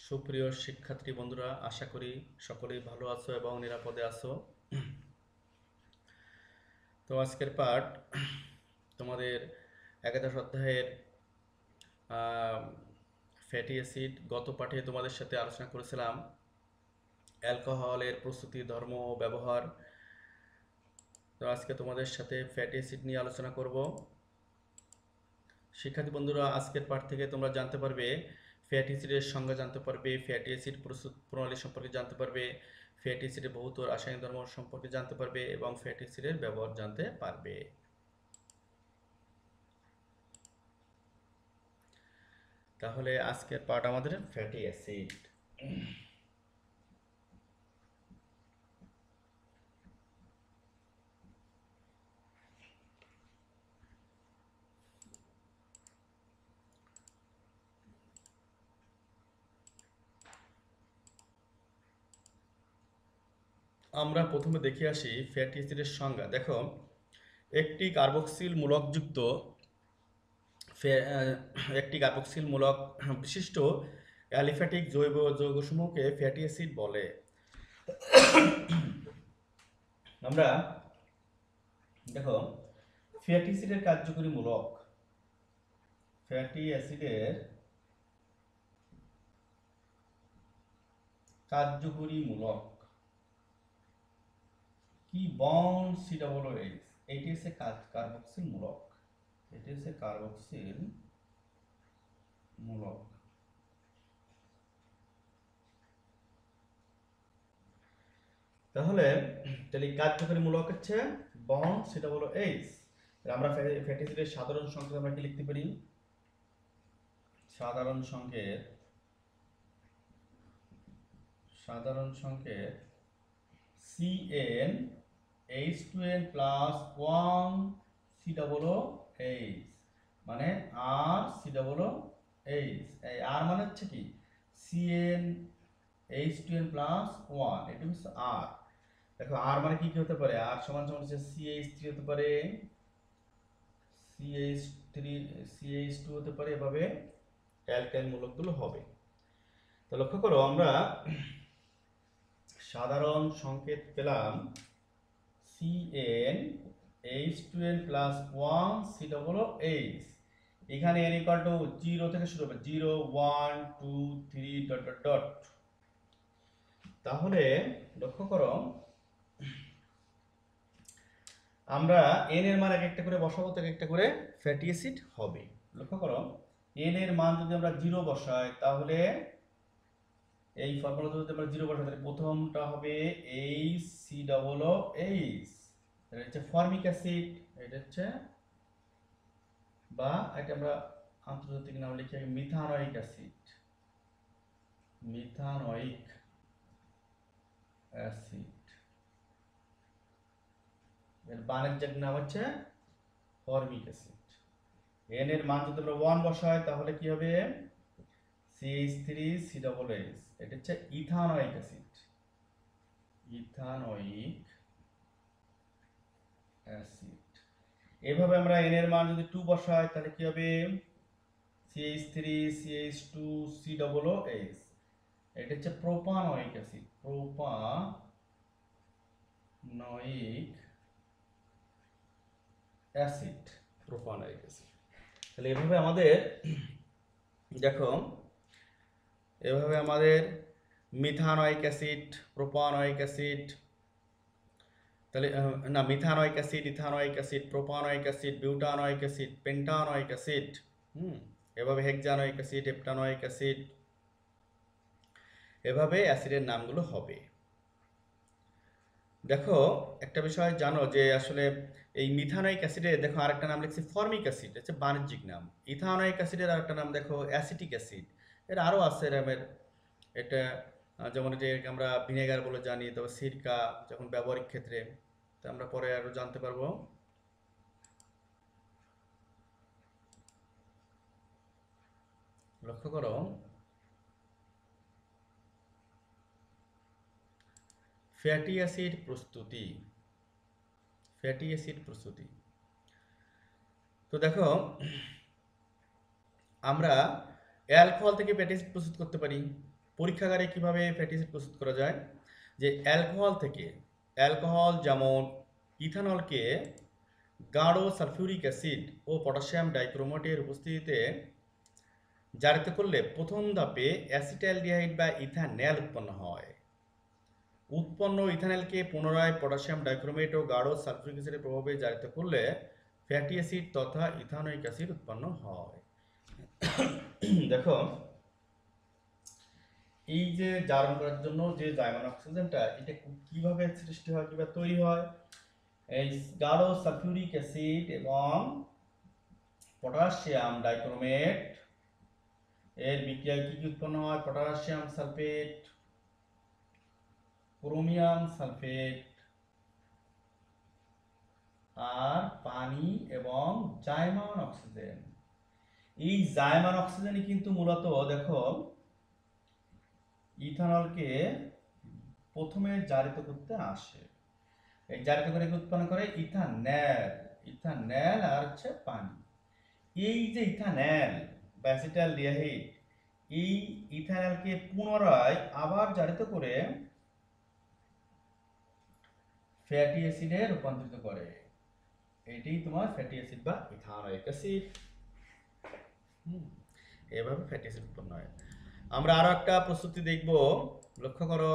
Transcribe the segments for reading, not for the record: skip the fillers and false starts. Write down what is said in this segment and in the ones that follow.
সুপ্রিয় শিক্ষার্থী বন্ধুরা, আশা করি সকলেই ভালো আছো এবং নিরাপদে আছো। তো আজকের পাঠ তোমাদের একাদশ অধ্যায়ের ফ্যাটি অ্যাসিড। গত পাঠে তোমাদের সাথে আলোচনা করেছিলাম অ্যালকোহলের প্রস্তুতি, ধর্ম ও ব্যবহার। তো আজকে তোমাদের সাথে ফ্যাটি অ্যাসিড নিয়ে আলোচনা করব। শিক্ষার্থী বন্ধুরা, আজকের পাঠ থেকে তোমরা জানতে পারবে ফ্যাটি অ্যাসিডের সংজ্ঞা জানতে পারবে, ফ্যাটি অ্যাসিড প্রস্তুত প্রণালী সম্পর্কে জানতে পারবে, ফ্যাটি অ্যাসিডের ভৌত রাসায়নিক ধর্ম সম্পর্কে জানতে পারবে এবং ফ্যাটি অ্যাসিডের ব্যবহার জানতে পারবে। তাহলে আজকের পাঠ আমাদের ফ্যাটি অ্যাসিড। আমরা প্রথমে দেখে আসি ফ্যাটি অ্যাসিডের সংজ্ঞা। দেখো, একটি কার্বক্সিল মূলকযুক্ত একটি কার্বক্সিল মূলক বিশিষ্ট অ্যালিফ্যাটিক জৈব যৌগসমূহকে ফ্যাটি অ্যাসিড বলে। আমরা দেখো, ফ্যাটি অ্যাসিডের কার্যকরী মূলক, ফ্যাটি অ্যাসিডের কার্যকরী মূলক কি? বন্ড COOH, এটি হচ্ছে কার্বক্সিল মূলক, এটি হচ্ছে কার্বক্সিল মূলক। তাহলে কার্যকরী মূলক হচ্ছে বন্ড COOH। আমরা ফ্যাটি অ্যাসিডের সাধারণ সংকেত আমরা কি লিখতে পারি? সাধারণ সংকেত CnH2n প্লাস 1 COOH, মানে RCOOH। এই R মানে হচ্ছে কি? CnH2n প্লাস 1, এটা হচ্ছে R। দেখো, R মানে কি কি হতে পারে? R সমান সমান হচ্ছে CH3 হতে পারে, CH2 হতে পারে, এভাবে অ্যালকাইল মূলকগুলো হবে। তো লক্ষ্য করো, আমরা সাধারণ সংকেত পেলাম CnH2n প্লাস 1 COOH। এখানে n ইকুয়াল টু 0 থেকে শুরু হবে, 0 1 2 3 ডট ডট ডট। তাহলে লক্ষ্য করো, আমরা n এর মান এক একটা করে বসাবো, তো এক একটা করে ফ্যাটি অ্যাসিড হবে। লক্ষ্য করো, n এর মান যদি আমরা 0 বসাই, তাহলে এই ফর্মুলাতে যদি আমরা 0 বসাই, তাহলে প্রথমটা হবে HCOOH, এটা হচ্ছে ফর্মিক অ্যাসিড, এটা হচ্ছে, বা এটা আমরা আন্তর্জাতিক নাম লিখি মিথানোয়িক অ্যাসিড, মিথানোয়িক অ্যাসিড। এর বাণিজ্যিক নাম হচ্ছে ফর্মিক অ্যাসিড। n এর মান যদি আমরা 1 বসাই, তাহলে কি হবে? CH3COOH, এটা হচ্ছে ইথানোয়িক অ্যাসিড, ইথানোয়িক অ্যাসিড। এভাবে আমরা n এর মান যদি 2 বসাই, তাহলে কি হবে? CH3CH2COOH, এটা হচ্ছে propanoic acid, propanoic acid, propanoic acid. তাহলে এভাবে আমাদের দেখো, এভাবে আমাদের মিথানোয়িক অ্যাসিড, প্রোপানোয়িক অ্যাসিড, তাহলে না, methanoic acid, ethanoic acid, propanoic acid, butanoic acid, pentanoic acid, এভাবে হেক্সানোয়িক অ্যাসিড, হেপ্টানোয়িক অ্যাসিড, এভাবে অ্যাসিডের নামগুলো হবে। দেখো, একটা বিষয় জানো যে আসলে এই মিথানোয়িক অ্যাসিডের দেখো আরেকটা নাম লিখছি ফর্মিক অ্যাসিড, হচ্ছে বাণিজ্যিক নাম। ইথানোয়িক অ্যাসিডের আরেকটা নাম দেখো অ্যাসিটিক অ্যাসিড। এর আরও আছে এর, এটা যেমন এটাকে আমরা ভিনেগার বলে জানি, তবে সিরকা যখন ব্যবহারিক ক্ষেত্রে, তা আমরা পরে আরও জানতে পারবো। লক্ষ্য করো, ফ্যাটি অ্যাসিড প্রস্তুতি, ফ্যাটি অ্যাসিড প্রস্তুতি। তো দেখো, আমরা অ্যালকোহল থেকে ফ্যাটি অ্যাসিড প্রস্তুত করতে পারি। পরীক্ষাগারে কিভাবে ফ্যাটি অ্যাসিড প্রস্তুত করা যায়, যে অ্যালকোহল থেকে, অ্যালকোহল যেমন ইথানলকে গাঢ় সালফিউরিক অ্যাসিড ও পটাশিয়াম ডাইক্রোমেটের উপস্থিতিতে জারিত করলে প্রথম ধাপে অ্যাসিটালডিহাইড বা ইথানল উৎপন্ন হয়। উৎপন্ন ইথানলকে পুনরায় পটাশিয়াম ডাইক্রোমেট ও গাঢ় সালফিউরিক অ্যাসিডের প্রভাবে জারিত করলে ফ্যাটি অ্যাসিড তথা ইথানোয়িক অ্যাসিড উৎপন্ন হয়। দেখো, এই যে জারণ করার জন্য যে জাইমান অক্সিজেনটা, এটা কিভাবে সৃষ্টি হয়, কিভাবে তৈরি হয়, এই গাঢ় সালফিউরিক অ্যাসিড এবং পটাশিয়াম ডাইক্রোমেট এর বিক্রিয়ায় কি কি উৎপন্ন হয়, পটাশিয়াম সালফেট, ক্রোমিয়াম সালফেট আর পানি এবং জাইমান অক্সিজেন। এই জাইমান অক্সিজেনই কিন্তু মূলত দেখো ইথানলকে প্রথমে জারিত করতে আসে। এই জারিত করে উৎপন্ন করে ইথানল, ইথানল আর হচ্ছে পানি। এই যে ইথানল বা অ্যাসিটালডিহাইড, এই ইথানলকে পুনরায় আবার জারিত করে ফ্যাটি অ্যাসিডে রূপান্তরিত করে। এটাই তোমার ফ্যাটি অ্যাসিড বা ইথানোয়িক অ্যাসিড। এভাবে ফ্যাটি অ্যাসিড উৎপন্ন হয়। আমরা আরো একটা প্রস্তুতি দেখব, লক্ষ্য করো,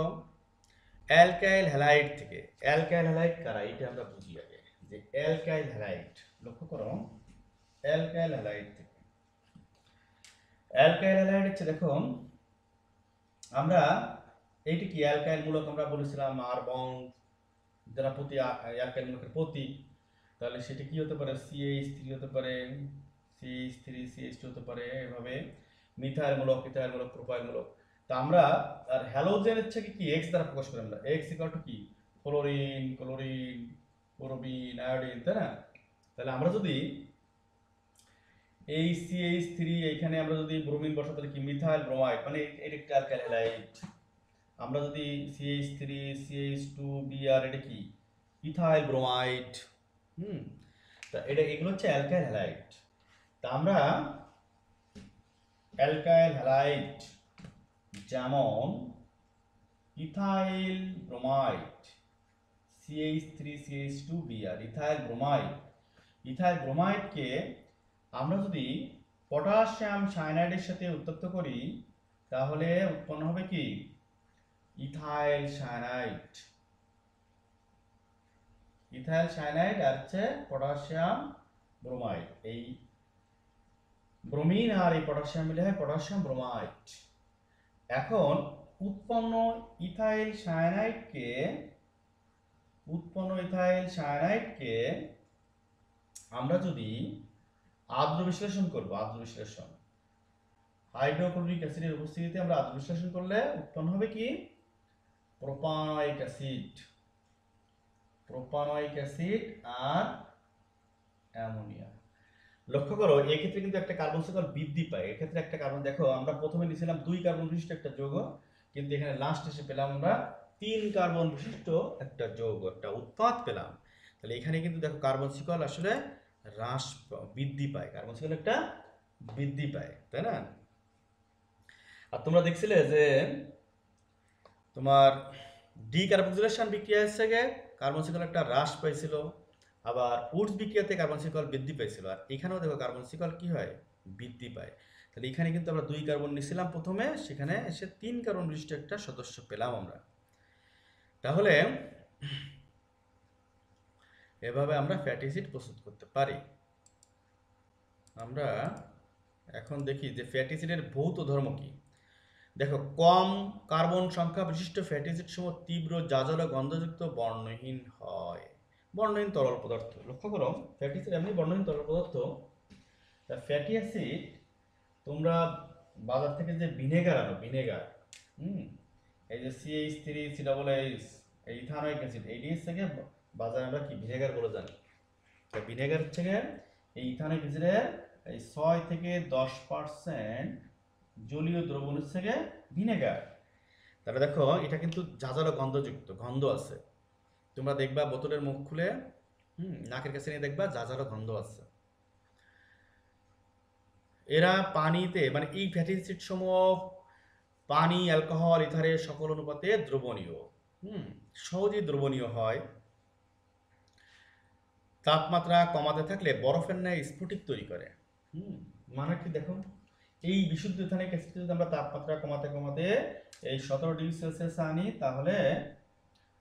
অ্যালকাইল হ্যালাইড থেকে। অ্যালকাইল হ্যালাইড কারা, এটা আমরা বুঝি আগে, যে অ্যালকাইল হ্যালাইড, লক্ষ্য করো, অ্যালকাইল হ্যালাইড থেকে। অ্যালকাইল হ্যালাইড হচ্ছে, দেখো আমরা এইটা কি অ্যালকাইল মূলক আমরা বলেছিলাম আর বন্ড যারা প্রতি অ্যালকাইল মূলকের প্রতীক, তাহলে সেটা কি হতে পারে, CH3 হতে পারে, CH3 CH2 হতে পারে, এভাবে মিথাইল মূলক, ইথাইল মূলক, প্রোপাইল মূলক। তা আমরা আর হ্যালোজেন হচ্ছে কি x দ্বারা প্রকাশ করি আমরা, x ইকুয়াল টু কি ফ্লোরিন, ক্লোরিন, ক্লোরোবিন, আয়োডিন, তাই না? তাহলে আমরা যদি এই CH3 এখানে আমরা যদি ব্রোমিন বসাই, তাহলে কি মিথাইল ব্রোমাইড, মানে এটা একটা অ্যালকাইল হ্যালাইড। আমরা যদি CH3 CH2 Br, এটা কি ইথাইল ব্রোমাইড। তা এটা এগুলো হচ্ছে অ্যালকাইল হ্যালাইড। তা আমরা অ্যালকাইল হ্যালাইড যেমন ethyl bromide, CH3 CH2 Br, ethyl bromide, ethyl ব্রোমাইডকে আমরা যদি পটাশিয়াম সায়ানাইডের সাথে উত্তপ্ত করি, তাহলে উৎপন্ন হবে কি ইথাইল সায়ানাইড। ইথাইল সায়ানাইড আর হচ্ছে পটাশিয়াম ব্রোমাইড, এই ব্রোমিন আর এই পটাশিয়াম মিলে হয় পটাশিয়াম ব্রোমাইড। এখন উৎপন্ন ইথাইল সায়ানাইডকে আমরা যদি আদ্র বিশ্লেষণ করব, আদ্র বিশ্লেষণ, হাইড্রোক্লোরিক অ্যাসিডের উপস্থিতিতে আমরা আদ্র বিশ্লেষণ করলে উৎপন্ন হবে কি প্রোপানয়িক অ্যাসিড, প্রোপানয়িক অ্যাসিড আর অ্যামোনিয়া। লক্ষ্য করো, এক্ষেত্রে কিন্তু একটা কার্বন সাইকেল বৃদ্ধি পায়। এক্ষেত্রে একটা কার্বন, দেখো আমরা প্রথমে নিয়েছিলাম 2 কার্বন বিশিষ্ট একটা যৌগ, কিন্তু এখানে লাস্ট এসে পেলাম আমরা 3 কার্বন বিশিষ্ট একটা যৌগ, একটা উৎপাদ পেলাম। তাহলে এখানে কিন্তু দেখো কার্বন শিকল আসলে বৃদ্ধি পায়, কার্বন শিকল একটা বৃদ্ধি পায়, তাই না? আর তোমরা দেখছিলে যে তোমার ডিকার্বক্সিলেশন বিক্রিয়া থেকে কার্বন শিকল একটা হ্রাস পাইছিল, আবার উডস বিক্রিয়াতে কার্বন শিকল বৃদ্ধি পাইছিল, আর এখানেও দেখো কার্বন শিকল কি হয়, বৃদ্ধি পায়। তাহলে এখানে কিন্তু আমরা 2 কার্বন নিয়েছিলাম প্রথমে, সেখানে এসে 3 কার্বন বিশিষ্ট একটা সদস্য পেলাম আমরা। তাহলে এভাবে আমরা ফ্যাটি অ্যাসিড প্রস্তুত করতে পারি। আমরা এখন দেখি যে ফ্যাটি অ্যাসিডের ভৌত ধর্ম কি। দেখো, কম কার্বন সংখ্যা বিশিষ্ট ফ্যাটি অ্যাসিড সময় তীব্র জাজল গন্ধযুক্ত বর্ণহীন হয়, বর্ণহীন তরল পদার্থ। লক্ষ্য করো, ফ্যাটি অ্যাসিড এমনি বর্ণহীন তরল পদার্থ। ফ্যাটি অ্যাসিড তোমরা বাজার থেকে যে ভিনেগার আনো, ভিনেগার, এই যে CH3CH, এই ইথানোয়িক অ্যাসিড, এই থেকে বাজারে আমরা কি ভিনেগার বলে জানি। ভিনেগার হচ্ছে এই ইথানোয়িক অ্যাসিডের এই 6 থেকে 10% জলীয় দ্রবণ হচ্ছে ভিনেগার। তাহলে দেখো এটা কিন্তু ঝাঁঝালো গন্ধযুক্ত, গন্ধ আছে। তোমরা দেখবা বোতলের মুখ খুলে নাকের কাছে নিয়ে দেখবা ঝাঁঝালো গন্ধ আছে। এরা পানিতে, মানে এই ফ্যাটি অ্যাসিড সমূহ পানি, অ্যালকোহল, ইথারের সকল অনুপাতে দ্রবণীয়। সহজেই দ্রবণীয় হয়। তাপমাত্রা কমাতে থাকলে বরফের ন্যায় স্ফটিক তৈরি করে। মানে কি দেখো, এই বিশুদ্ধ ইথানিক অ্যাসিড যদি আমরা তাপমাত্রা কমাতে কমাতে এই 17°C আনি, তাহলে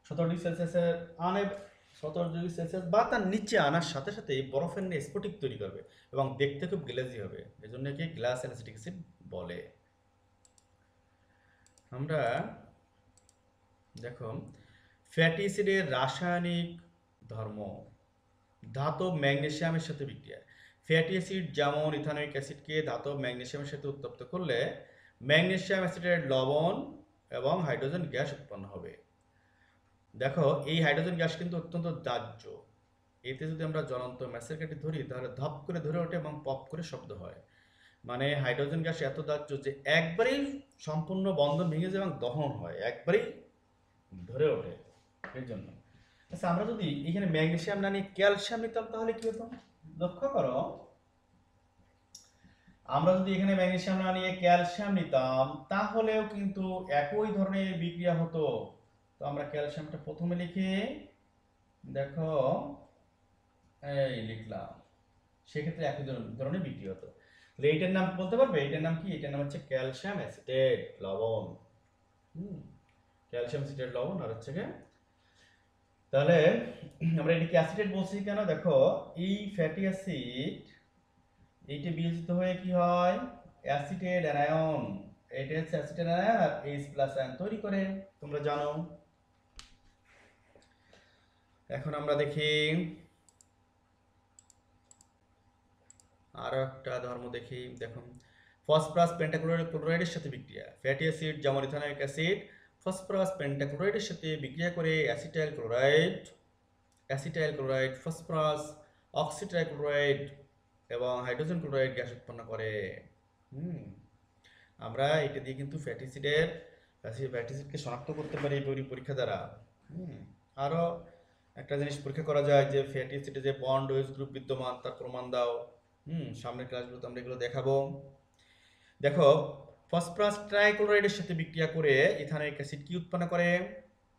17°C আনে, 17°C বা তার নিচে আনার সাথে সাথে বরফের ন্যায় স্ফটিক তৈরি করবে এবং দেখতে খুব গ্লেজি হবে। এজন্য কি গ্লাস অ্যাসিটিক অ্যাসিড বলে। আমরা দেখো ফ্যাটি অ্যাসিডের রাসায়নিক ধর্ম। ধাতব ম্যাগনেসিয়ামের সাথে বিক্রিয়া। ফ্যাটি অ্যাসিড যেমন ইথানোয়িক অ্যাসিডকে ধাতব ম্যাগনেসিয়ামের সাথে উত্তপ্ত করলে ম্যাগনেসিয়াম অ্যাসিডের লবণ এবং হাইড্রোজেন গ্যাস উৎপন্ন হবে। দেখো এই হাইড্রোজেন গ্যাস কিন্তু অত্যন্ত দাহ্য। এতে যদি আমরা জ্বলন্ত ম্যাচের কাঠি ধরি তাহলে ধপ করে ধরে ওঠে এবং পপ করে শব্দ হয়। মানে হাইড্রোজেন গ্যাস এত দাহ্য যে একবারেই সম্পূর্ণ বন্ধন ভেঙে যায় এবং দহন হয়, একবারেই ধরে ওঠে। এর জন্য আচ্ছা, আমরা যদি এখানে ম্যাগনেসিয়াম না নিয়ে ক্যালসিয়াম নিতাম তাহলে কি হতো? লক্ষ্য করো, আমরা যদি এখানে ম্যাগনেসিয়াম না নিয়ে ক্যালসিয়াম নিতাম তাহলেও কিন্তু একই ধরনের বিক্রিয়া হতো। তো আমরা ক্যালসিয়ামটা প্রথমে লিখি, দেখো এই লিখলাম, সেক্ষেত্রে একই ধরনের বিক্রিয়া হতো। তাহলে এইটার নাম বলতে পারবে? এইটার নাম কি? এটার নাম হচ্ছে ক্যালসিয়াম অ্যাসিটেট লবণ। ক্যালসিয়াম অ্যাসিটেট লবণ। আর হচ্ছে কি, তাহলে আমরা এটাকে অ্যাসিটেট বলছি কেন? দেখো এই ফ্যাটি অ্যাসিড এইটা বিয়োজিত হয়ে কি হয়? Acetate anion. এটা হচ্ছে অ্যাসিটেট অ্যানায়ন আর H+ আয়ন তৈরি করে, তোমরা জানো। এখন আমরা দেখি আরো একটা ধর্ম দেখি। দেখো ফসফরাস পেন্টাক্লোরাইডের সাথে বিক্রিয়া। ফ্যাটি অ্যাসিড যেমন ইথানোয়িক অ্যাসিড ফসফরাস পেন্টাক্লোরাইডের সাথে বিক্রিয়া করে অ্যাসিটাইল ক্লোরাইড, ফসফরাস অক্সিটাইল এবং হাইড্রোজেন ক্লোরাইড গ্যাস উৎপন্ন করে। আমরা এটা দিয়ে কিন্তু ফ্যাটি অ্যাসিডকে শনাক্ত করতে পারি পরীক্ষা দ্বারা। আরো একটা জিনিস পরীক্ষা করা যায় যে ফ্যাটি অ্যাসিডে যে বন্ড ওয়েজ গ্রুপ বিদ্যমান তার প্রমাণ দাও। সামনের ক্লাসগুলোতে আমরা এগুলো দেখাবো। দেখো ফসফরাস ট্রাইক্লোরাইডের সাথে বিক্রিয়া করে ইথানোয়িক অ্যাসিড কি উৎপন্ন করে?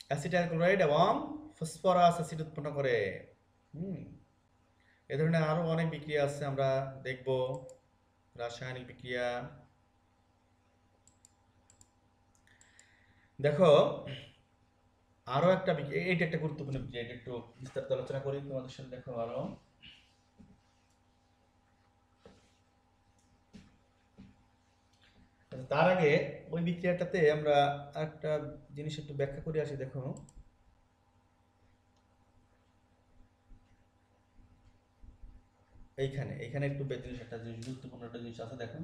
অ্যাসিটাইল ক্লোরাইড এবং ফসফরাস অ্যাসিড উৎপন্ন করে। এ ধরনের আরো অনেক বিক্রিয়া আছে, আমরা দেখব রাসায়নিক বিক্রিয়া। দেখো আরো একটা এইটা একটা গুরুত্বপূর্ণ বিক্রিয়া, এটা একটু বিস্তারিত আলোচনা করি তোমাদের সাথে। দেখো আরো তার আগে ওই বিক্রিয়াটাতে আমরা একটা জিনিস একটু ব্যাখ্যা করে আসি। দেখো এইখানে একটু জিনিস, একটা জিনিস গুরুত্বপূর্ণ একটা জিনিস আছে। দেখো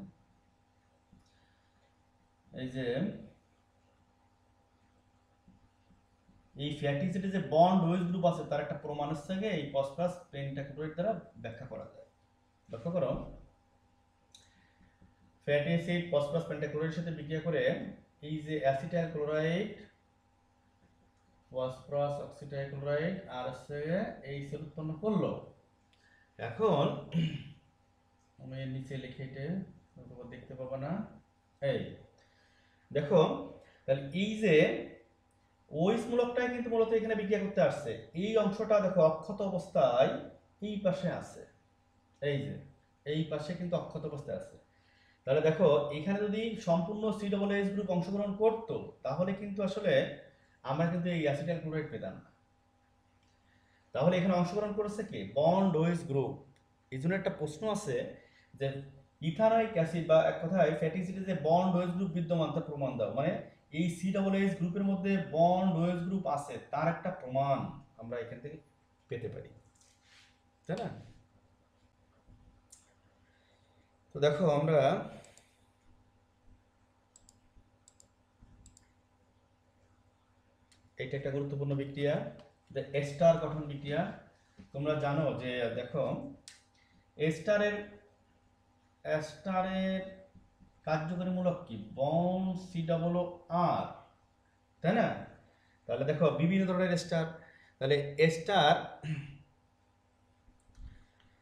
এই যে এই ফ্যাটি অ্যাসিডে যে বন্ড ওয়েজ গ্রুপ আছে তার একটা প্রমাণ হচ্ছে এই ফসফরাস পেন্টাক্লোরাইড দ্বারা ব্যাখ্যা করা যায়। লক্ষ্য করো, ফ্যাটি অ্যাসিড ফসফরাস পেন্টাক্লোরাইডের সাথে বিক্রিয়া করে এই যে অ্যাসিটাইল ক্লোরাইড, ফসফরাস অক্সিটাইল ক্লোরাইড আর হচ্ছে HCl উৎপন্ন করলো। এখন আমি নিচে লিখে এটা তোমরা দেখতে পাবো না। এই দেখো, তাহলে এই যে ওইস মূলকটাই কিন্তু মূলত এখানে বিক্রিয়া করতে আসছে। এই অংশটা দেখো অক্ষত অবস্থায় এই পাশে আছে, এই যে এই পাশে কিন্তু অক্ষত অবস্থায় আছে। তাহলে দেখো এখানে যদি সম্পূর্ণ COOH গ্রুপ অংশগ্রহণ করতো তাহলে কিন্তু আসলে আমরা কিন্তু এই অ্যাসিটাইল ক্লোরাইড পেতাম না। তাহলে এখানে অংশগ্রহণ করেছে কি? Bond wage group. এই জন্য একটা প্রশ্ন আছে যে ইথানোয়িক অ্যাসিড বা এক কথায় ফ্যাটি অ্যাসিডে যে বন্ড ওয়েজ গ্রুপ বিদ্যমান তার প্রমাণ দাও। মানে এই COOH গ্রুপের মধ্যে বন্ড ওয়েজ গ্রুপ আছে তার একটা প্রমাণ আমরা এখান থেকে পেতে পারি, তাই না? তো দেখো আমরা এটা একটা গুরুত্বপূর্ণ বিক্রিয়া, যে এস্টার গঠন বিক্রিয়া। তোমরা জানো যে দেখো এস্টারের কার্যকরী মূলক কি? বন্ড COOR, তাই না? তাহলে দেখো বিভিন্ন ধরনের এস্টার। তাহলে এস্টার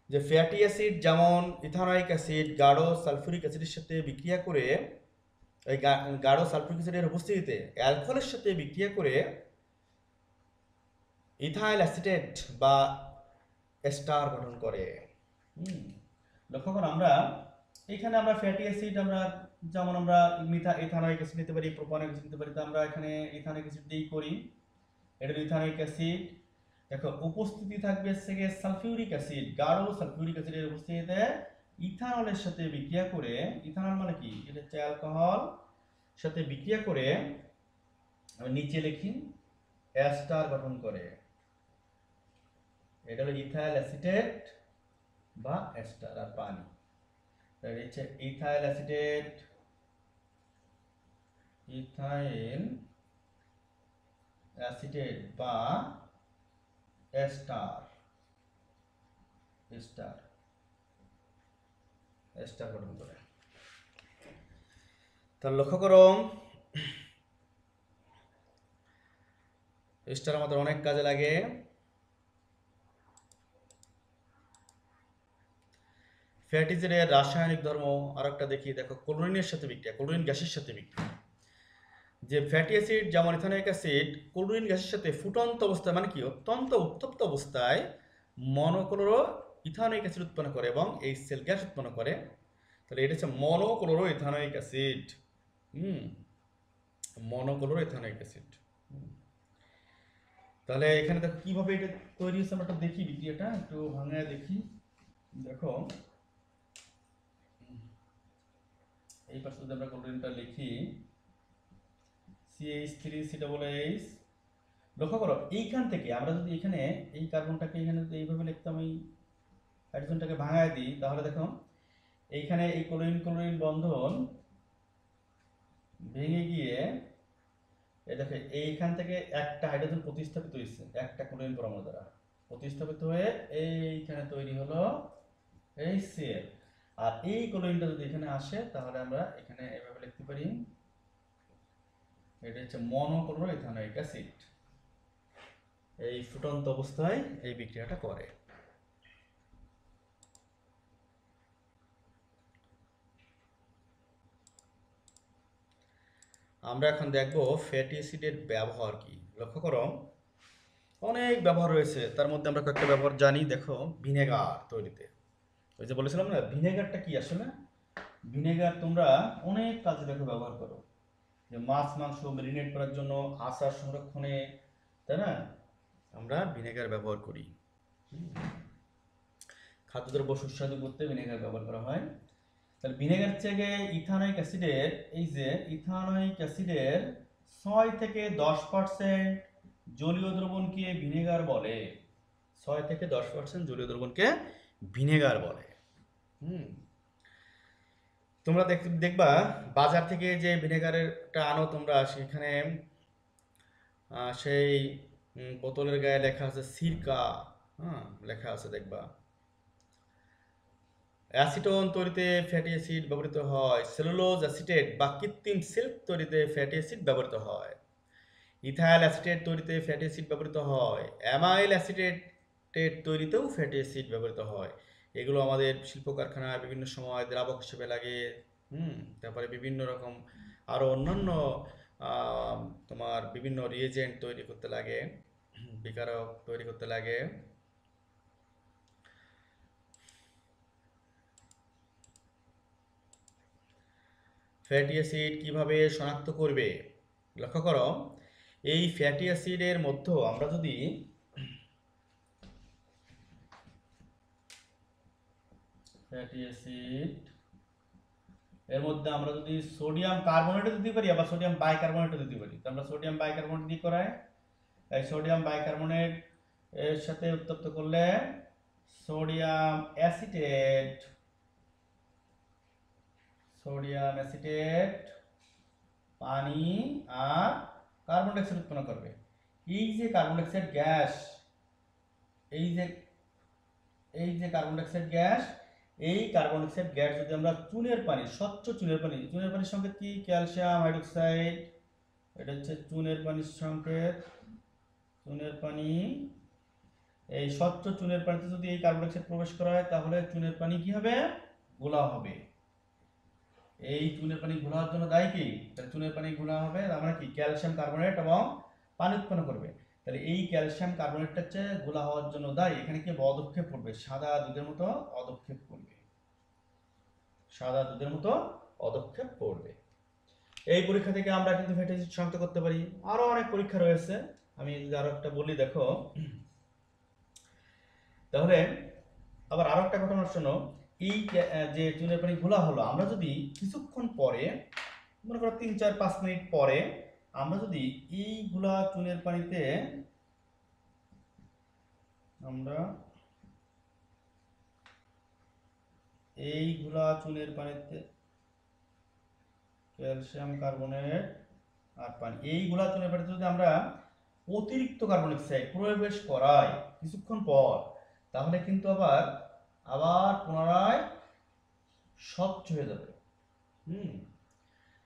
যে ফ্যাটি অ্যাসিড যেমন ইথানোয়িক অ্যাসিড গাঢ় সালফিউরিক অ্যাসিডের সাথে বিক্রিয়া করে এই গাঢ় সালফিউরিক অ্যাসিডের উপস্থিতিতে অ্যালকোহলের সাথে বিক্রিয়া করে ইথাইল অ্যাসিটেট বা এস্টার গঠন করে। লক্ষ্য করো আমরা এখানে আমরা ফ্যাটি অ্যাসিড আমরা যেমন আমরা ইথানোয়িক অ্যাসিড নিতে পারি, প্রোপানোয়িক অ্যাসিড নিতে পারি, তো আমরা এখানে ইথানোয়িক অ্যাসিড দিয়েই করি। এটা ইথানোয়িক অ্যাসিড। দেখো উপস্থিতি থাকবে থেকে সালফিউরিক অ্যাসিড, গাঢ় সালফিউরিক অ্যাসিডের উপস্থিতিতে ইথানলের সাথে বিক্রিয়া করে, ইথানল মানে কি, এটা হচ্ছে অ্যালকোহল, সাথে বিক্রিয়া করে আমি নিচে লিখি এস্টার গঠন করে। এটা হলো ইথাইল অ্যাসিটেট বা এস্টার আর পানি। তাহলে হচ্ছে ইথাইল অ্যাসিটেট, ইথাইল অ্যাসিটেট বা এস্টার, এস্টার এস্টার গঠন করে। তাহলে লক্ষ্য করো এস্টার আমাদের অনেক কাজে লাগে। ফ্যাটি অ্যাসিডের রাসায়নিক ধর্ম আরেকটা দেখি, দেখো ক্লোরিনের সাথে বিক্রিয়া, ক্লোরিন গ্যাসের সাথে বিক্রিয়া। যে ফ্যাটি অ্যাসিড যেমন ইথানোয়িক অ্যাসিড ক্লোরিন গ্যাসের সাথে ফুটন্ত অবস্থায় মানে কি অত্যন্ত উত্তপ্ত অবস্থায় মনোক্লোরো ইথানোয়িক অ্যাসিড উৎপন্ন করে এবং এই সেল গ্যাস উৎপন্ন করে। তাহলে এটা হচ্ছে monochloro ethanoic acid. Monochloro ethanoic acid. তাহলে এখানে দেখো কিভাবে এটা তৈরি হচ্ছে, আমরা একটু দেখি বিক্রিয়াটা একটু ভাঙায় দেখি। দেখো এই পাশে যদি আমরা ক্লোরিনটা লিখি CH3COOH, লক্ষ্য করো এইখান থেকে আমরা যদি এখানে এই কার্বনটাকে এখানে যদি এইভাবে লিখতাম, এই হাইড্রোজেনটাকে ভাঙায় দিই, তাহলে দেখো এইখানে এই ক্লোরিন ক্লোরিন বন্ধন ভেঙে গিয়ে এই দেখো এইখান থেকে একটা হাইড্রোজেন প্রতিস্থাপিত হয়েছে একটা ক্লোরিন পরমাণু দ্বারা, প্রতিস্থাপিত হয়ে এইখানে তৈরি হলো এই Cl। আর এই ক্লোরিনটা যদি এখানে আসে তাহলে আমরা এখানে এভাবে লিখতে পারি, এটা হচ্ছে মনোক্লোরো ইথানোয়িক অ্যাসিড। এই ফুটন্ত অবস্থায় এই বিক্রিয়াটা করে। আমরা এখন দেখব ফ্যাটি অ্যাসিডের ব্যবহার কি। লক্ষ্য করো অনেক ব্যবহার রয়েছে, তার মধ্যে আমরা কয়েকটা ব্যবহার জানি। দেখো ভিনেগার তৈরিতে, ওই যে বলেছিলাম না ভিনেগারটা কি, আসলে ভিনেগার তোমরা অনেক কাজে দেখো ব্যবহার করো, যে মাছ মাংস মেরিনেট করার জন্য, আচার সংরক্ষণে, তাই না, আমরা ভিনেগার ব্যবহার করি। খাদ্যদ্রব্য সুস্বাদু করতে ভিনেগার ব্যবহার করা হয়। তাহলে ভিনেগার থেকে ইথানোয়িক অ্যাসিডের, এই যে ইথানোয়িক অ্যাসিডের 6 থেকে 10% জলীয় দ্রবণকে ভিনেগার বলে। 6 থেকে 10% জলীয় দ্রবণকে ভিনেগার বলে। তোমরা দেখবা বাজার থেকে যে ভিনেগারটা আনো তোমরা, সেখানে সেই বোতলের গায়ে লেখা আছে সিরকা, লেখা আছে দেখবা। অ্যাসিটোন তৈরিতে ফ্যাটি অ্যাসিড ব্যবহৃত হয়, সেলুলোজ অ্যাসিটেট বা কৃত্রিম সিল্ক তৈরিতে ফ্যাটি অ্যাসিড ব্যবহৃত হয়, ইথাইল অ্যাসিটেট তৈরিতে ফ্যাটি অ্যাসিড ব্যবহৃত হয়, অ্যামাইল অ্যাসিটেট তৈরিতেও ফ্যাটি অ্যাসিড ব্যবহৃত হয়। এগুলো আমাদের শিল্প কারখানায় বিভিন্ন সময় দ্রাবক হিসেবে লাগে। তারপরে বিভিন্ন রকম আরো অন্যান্য তোমার বিভিন্ন রিয়েজেন্ট তৈরি করতে লাগে, বিকারক তৈরি করতে লাগে। ফ্যাটি অ্যাসিড কিভাবে শনাক্ত করবে? লক্ষ্য করো এই ফ্যাটি অ্যাসিডের মধ্যে আমরা যদি ফ্যাটি অ্যাসিড এর মধ্যে আমরা যদি সোডিয়াম কার্বনেট দিতে পারি, আবার সোডিয়াম বাইকার্বনেট দিতে পারি, তো আমরা সোডিয়াম বাইকার্বনেট দিয়ে করাই। এই সোডিয়াম বাইকার্বনেট এর সাথে উত্তপ্ত করলে সোডিয়াম অ্যাসিটেট, সোডিয়াম অ্যাসিটেট পানি আর কার্বন ডাইঅক্সাইড উৎপন্ন করবে। এই যে কার্বন ডাইঅক্সাইড গ্যাস, এই যে কার্বন ডাইঅক্সাইড গ্যাস, এই কার্বন ডাইঅক্সাইড গ্যাস যদি আমরা চুনের পানি, স্বচ্ছ চুনের পানি, চুনের পানির সংকেত কি ক্যালসিয়াম হাইড্রোক্সাইড, এটা হচ্ছে চুনের পানির সংকেত, চুনের পানি, এই স্বচ্ছ চুনের পানিতে যদি এই কার্বন ডাইঅক্সাইড প্রবেশ করা হয় তাহলে চুনের পানি কি হবে, গোলা হবে। এই চুনের পানি ঘোলা হওয়ার জন্য দায়ী কি? তাহলে চুনের পানি ঘোলা হবে আমরা কি ক্যালসিয়াম কার্বনেট এবং পানি উৎপন্ন করবে। তাহলে এই ক্যালসিয়াম কার্বনেটটা হচ্ছে ঘোলা হওয়ার জন্য দায়ী। এখানে কি অদক্ষেপ পড়বে, সাদা দুধের মতো অদক্ষেপ পড়বে, সাদা দুধের মতো অদক্ষেপ পড়বে। এই পরীক্ষা থেকে আমরা কিন্তু ফ্যাটি অ্যাসিড শনাক্ত করতে পারি। আরো অনেক পরীক্ষা রয়েছে, আমি যদি আরো একটা বলি দেখো। তাহলে আবার আরো একটা ঘটনা শোনো, এই যে চুনের পানি ঘোলা হলো, আমরা যদি কিছুক্ষণ পরে, মনে করো 3-4-5 মিনিট পরে, আমরা যদি এই গুলা চুনের পানিতে আমরা এইগুলা চুনের পানিতে ক্যালসিয়াম কার্বনেট আর পানি, এইগুলা চুনের পানিতে যদি আমরা অতিরিক্ত কার্বন ডাইঅক্সাইড প্রবেশ করাই কিছুক্ষণ পর, তাহলে কিন্তু আবার আবার পুনরায় স্বচ্ছ হয়ে যাবে।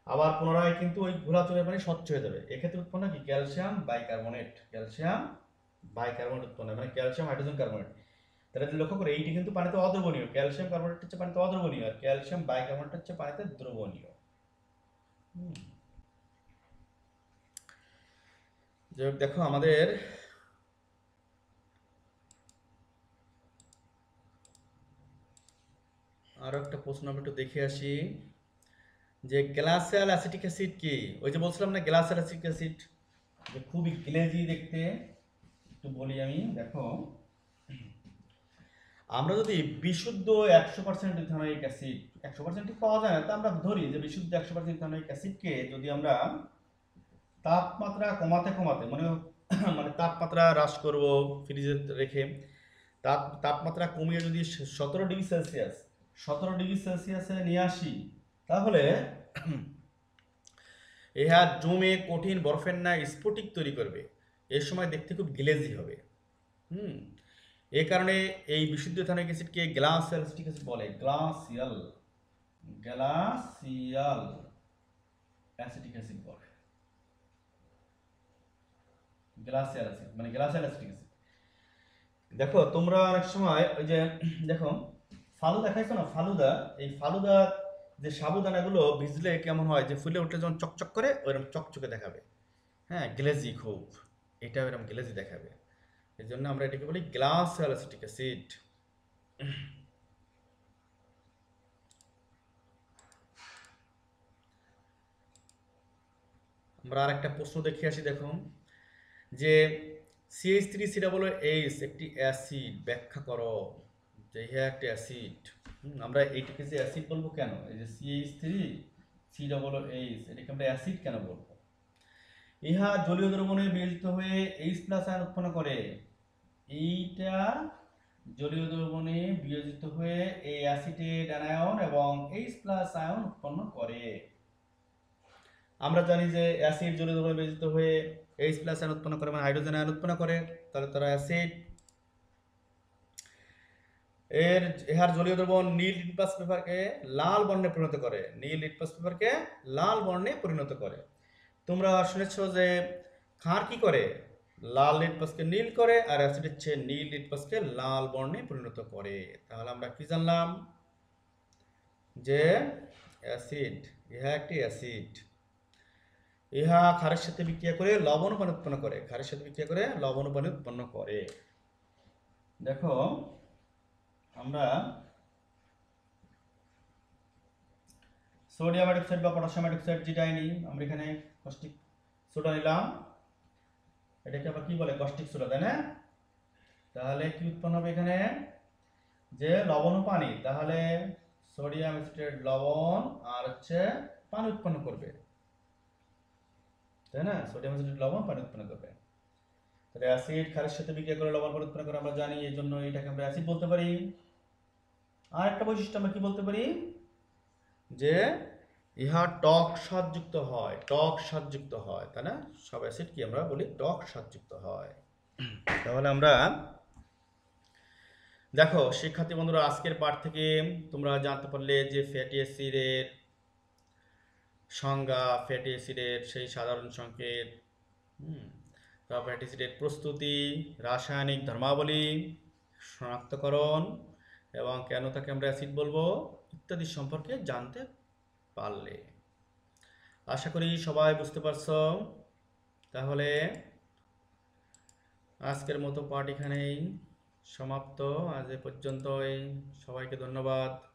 আবার পুনরায় কিন্তু ওই ঘোলা চুনের পানি স্বচ্ছ হয়ে যাবে। এক্ষেত্রে উৎপন্ন কি ক্যালসিয়াম বাইকার্বনেট, ক্যালসিয়াম বাইকার্বনেট উৎপন্ন, মানে ক্যালসিয়াম হাইড্রোজেন কার্বনেট। তাহলে লক্ষ্য করে এইটি কিন্তু পানিতে অদ্রবণীয়, ক্যালসিয়াম কার্বনেট হচ্ছে পানিতে অদ্রবণীয়, আর ক্যালসিয়াম বাইকার্বনেট হচ্ছে পানিতে দ্রবণীয়। যাই দেখো আমাদের আরো একটা প্রশ্ন আমরা একটু দেখে আসি, যে গ্লাসিয়াল অ্যাসিটিক অ্যাসিড কি? ওই যে বলছিলাম না গ্লাসিয়াল অ্যাসিটিক অ্যাসিড, যে খুবই গ্লেজি দেখতে, একটু বলি আমি। দেখো আমরা যদি বিশুদ্ধ 100% ইথানোয়িক অ্যাসিড, 100% ঠিক পাওয়া যায় না, তা আমরা ধরি যে বিশুদ্ধ 100% ইথানোয়িক অ্যাসিডকে যদি আমরা তাপমাত্রা কমাতে কমাতে, মানে মানে তাপমাত্রা হ্রাস করব ফ্রিজে রেখে, তাপমাত্রা কমিয়ে যদি 17 ডিগ্রি সেলসিয়াস, 17 ডিগ্রি সেলসিয়াসে নিয়ে আসি, তাহলে ইহা জমে কঠিন বরফের ন্যায় স্ফটিক তৈরি করবে। এর সময় দেখতে খুব গ্লেজি হবে। এই কারণে এই বিশুদ্ধ ইথানোয়িক অ্যাসিডকে গ্লাসিয়াল অ্যাসিটিক অ্যাসিড বলে। গ্লাসিয়াল গ্লাসিয়াল অ্যাসিটিক অ্যাসিড বলে। গ্লাসিয়াল অ্যাসিড মানে গ্লাসিয়াল অ্যাসিটিক অ্যাসিড। দেখো তোমরা অনেক সময় ওই যে দেখো ফালুদা খাইছো না, ফালুদা, এই ফালুদা যে সাবুদানাগুলো ভিজলে কেমন হয়, যে ফুলে উঠলে যখন চকচক করে ওইরকম চকচকে দেখাবে, হ্যাঁ গ্লেজি খুব, এটা ওইরকম গ্লেজি দেখাবে। এই জন্য আমরা এটাকে বলি গ্লাসিয়াল অ্যাসিটিক অ্যাসিড। আমরা আর একটা প্রশ্ন দেখে আসি। দেখো যে CH3COOH একটি অ্যাসিড, ব্যাখ্যা করো। যে ইহা একটি অ্যাসিড, আমরা এইটাকে যে অ্যাসিড বলবো কেন? এই যে CH3COOH এটাকে আমরা অ্যাসিড কেন বলবো? ইহা জলীয় দ্রবণে বিয়োজিত হয়ে H+ আয়ন উৎপন্ন করে। এইটা জলীয় দ্রবণে বিয়োজিত হয়ে এই অ্যাসিটেট অ্যানায়ন এবং H+ আয়ন উৎপন্ন করে। আমরা জানি যে অ্যাসিড জলীয় দ্রবণে বিয়োজিত হয়ে H+ আয়ন উৎপন্ন করে, মানে হাইড্রোজেন আয়ন উৎপন্ন করে, তাহলে তারা অ্যাসিড। ইহার জলীয় দ্রবণ নীল লিটমাস পেপারকে লাল বর্ণে পরিণত করে, নীল লিটমাস পেপারকে লাল বর্ণে পরিণত করে। তোমরা শুনেছো যে ক্ষার কি করে, লাল লিটমাসকে নীল করে, আর অ্যাসিড হচ্ছে নীল লিটমাসকে লাল বর্ণে পরিণত করে। তাহলে আমরা কি জানলাম, যে অ্যাসিড, ইহা একটি অ্যাসিড। ইহা ক্ষারের সাথে বিক্রিয়া করে লবণ পানি উৎপন্ন করে, ক্ষারের সাথে বিক্রিয়া করে লবণ পানি উৎপন্ন করে। দেখো আমরা সোডিয়াম হাইড্রোক্সাইড বা পটাশিয়াম হাইড্রোক্সাইড যেটাই নিই, আমরা এখানে কস্টিক সোডা নিলাম, এটাকে আবার কি বলে, কস্টিক সোডা, তাই না? তাহলে কি উৎপন্ন হবে এখানে, যে লবণ ও পানি, তাহলে সোডিয়াম অ্যাসিটেট লবণ আর হচ্ছে পানি উৎপন্ন করবে, তাই না? সোডিয়াম অ্যাসিটেট লবণ পানি উৎপন্ন করবে। তাহলে অ্যাসিড ক্ষারের সাথে বিক্রিয়া করে লবণ পানি উৎপন্ন করে আমরা জানি, এই জন্য এটাকে আমরা অ্যাসিড বলতে পারি। আর একটা বৈশিষ্ট্য আমরা কি বলতে পারি, যে ইহা টক স্বাদযুক্ত হয়, টক স্বাদযুক্ত হয়, তাই না? সব অ্যাসিড কি আমরা বলি টক স্বাদযুক্ত হয়। তাহলে আমরা দেখো শিক্ষার্থী বন্ধুরা, আজকের পাঠ থেকে তোমরা জানতে পারলে যে ফ্যাটি অ্যাসিডের সংজ্ঞা, ফ্যাটি অ্যাসিডের সেই সাধারণ সংকেত, ফ্যাটি অ্যাসিডের প্রস্তুতি, রাসায়নিক ধর্মাবলী, শনাক্তকরণ এবং কেন তাকে আমরা অ্যাসিড বলবো ইত্যাদি সম্পর্কে জানতে পারলে। আশা করি সবাই বুঝতে পারছো। তাহলে আজকের মতো পাঠ এখানেই সমাপ্ত। আজ এ পর্যন্তই। সবাইকে ধন্যবাদ।